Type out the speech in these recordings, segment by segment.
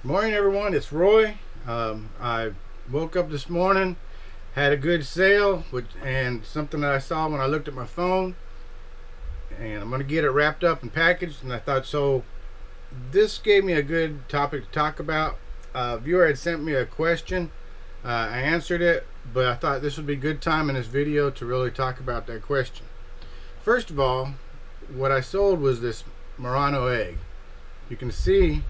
Morning, everyone. It's Roy. I woke up this morning, had a good sale, and something that I saw when I looked at my phone, and I'm going to get it wrapped up and packaged. And I thought, so this gave me a good topic to talk about. A viewer had sent me a question. I answered it, but I thought this would be a good time in this video to really talk about that question. First of all, what I sold was this Murano egg. You can see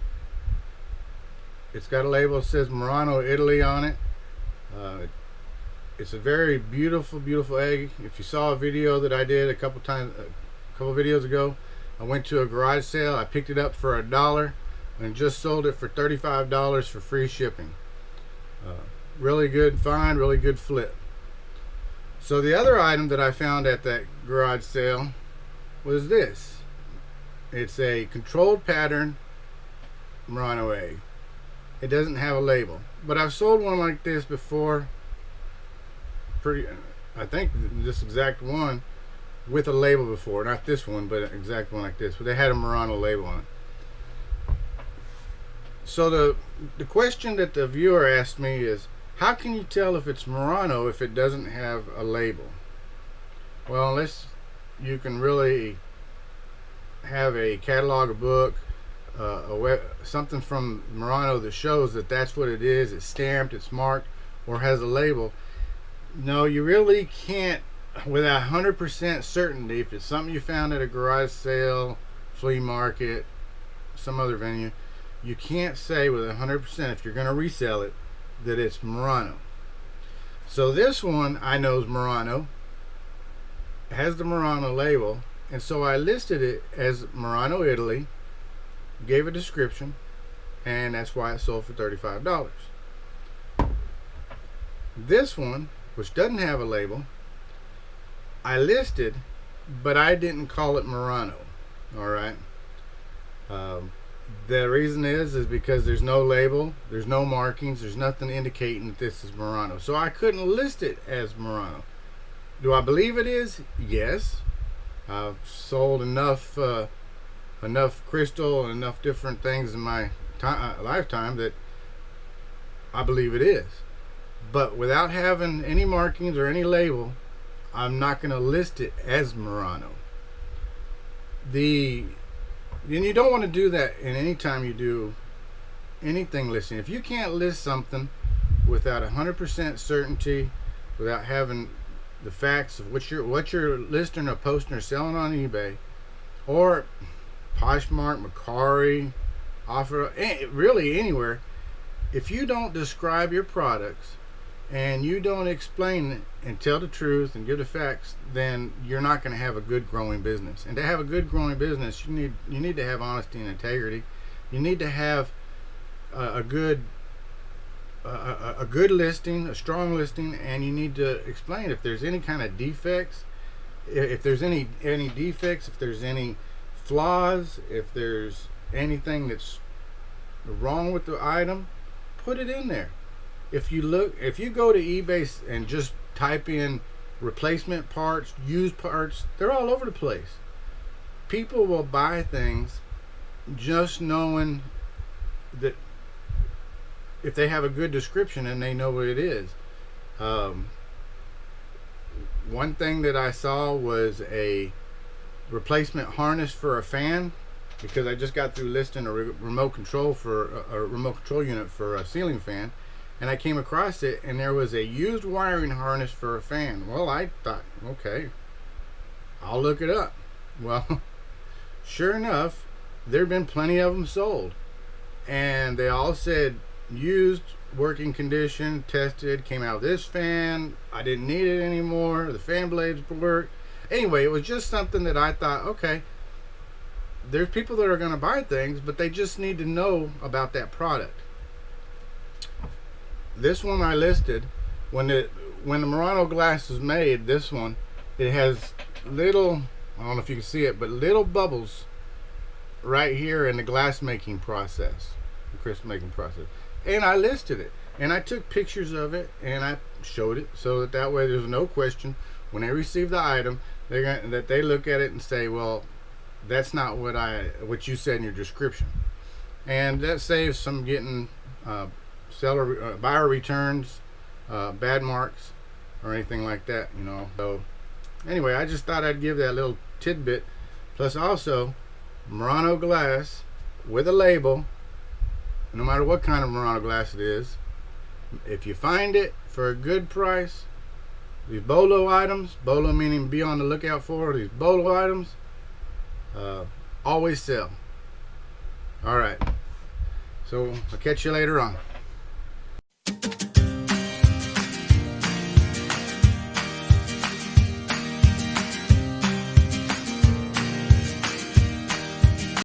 it's got a label that says Murano, Italy on it. It's a very beautiful, beautiful egg. If you saw a video that I did a couple videos ago, I went to a garage sale. I picked it up for $1 and just sold it for $35 for free shipping. Really good find, really good flip. So the other item that I found at that garage sale was this. It's a controlled pattern Murano egg. It doesn't have a label, but I've sold one like this before. I think this exact one with a label before, not this one, but an exact one like this. But they had a Murano label on it. So the question that the viewer asked me is, how can you tell if it's Murano if it doesn't have a label? Well, unless you can really have a catalog, a book, something from Murano that shows that that's what it is, it's stamped, it's marked, or has a label. No, you really can't, without 100% certainty, if it's something you found at a garage sale, flea market, some other venue, you can't say with 100% if you're going to resell it that it's Murano. So this one I know is Murano. It has the Murano label, and so I listed it as Murano, Italy, gave a description, and that's why it sold for $35. This one, which doesn't have a label, I listed, but I didn't call it Murano. Alright. The reason is because there's no label, there's no markings, there's nothing indicating that this is Murano. So I couldn't list it as Murano. Do I believe it is? Yes. I've sold enough crystal and enough different things in my lifetime that I believe it is. But without having any markings or any label, I'm not going to list it as Murano. And you don't want to do that in any time you do anything listing. If you can't list something without 100% certainty, without having the facts of what you're listing or posting or selling on eBay, or Poshmark, Mercari, Offer, really anywhere, if you don't describe your products and you don't explain it and tell the truth and give the facts, then you're not going to have a good growing business. And to have a good growing business, you need to have honesty and integrity. You need to have a good listing, a strong listing, and you need to explain if there's any kind of defects, if there's any defects, if there's any flaws, if there's anything that's wrong with the item, put it in there. If you go to eBay and just type in replacement parts, used parts, they're all over the place. People will buy things just knowing that if they have a good description and they know what it is. One thing that I saw was a replacement harness for a fan, because I just got through listing a remote control unit for a ceiling fan, and I came across it and there was a used wiring harness for a fan. Well, I thought, okay, I'll look it up. Well, sure enough, there have been plenty of them sold, and they all said used, working condition, tested, came out of this fan, I didn't need it anymore, the fan blades work. Anyway, it was just something that I thought, okay, there's people that are going to buy things, but they just need to know about that product. This one I listed, when the Murano Glass was made, this one, it has little, I don't know if you can see it, but little bubbles right here in the glass making process, the crystal making process. And I listed it, and I took pictures of it, and I showed it, so that way there's no question when they receive the item, they look at it and say, well, that's not what you said in your description. and that saves some getting buyer returns, bad marks, or anything like that, you know. So anyway, I just thought I'd give that little tidbit. Plus also, Murano glass with a label, no matter what kind of Murano glass it is, if you find it for a good price, these BOLO items, BOLO meaning be on the lookout for, these BOLO items always sell. Alright, so I'll catch you later on.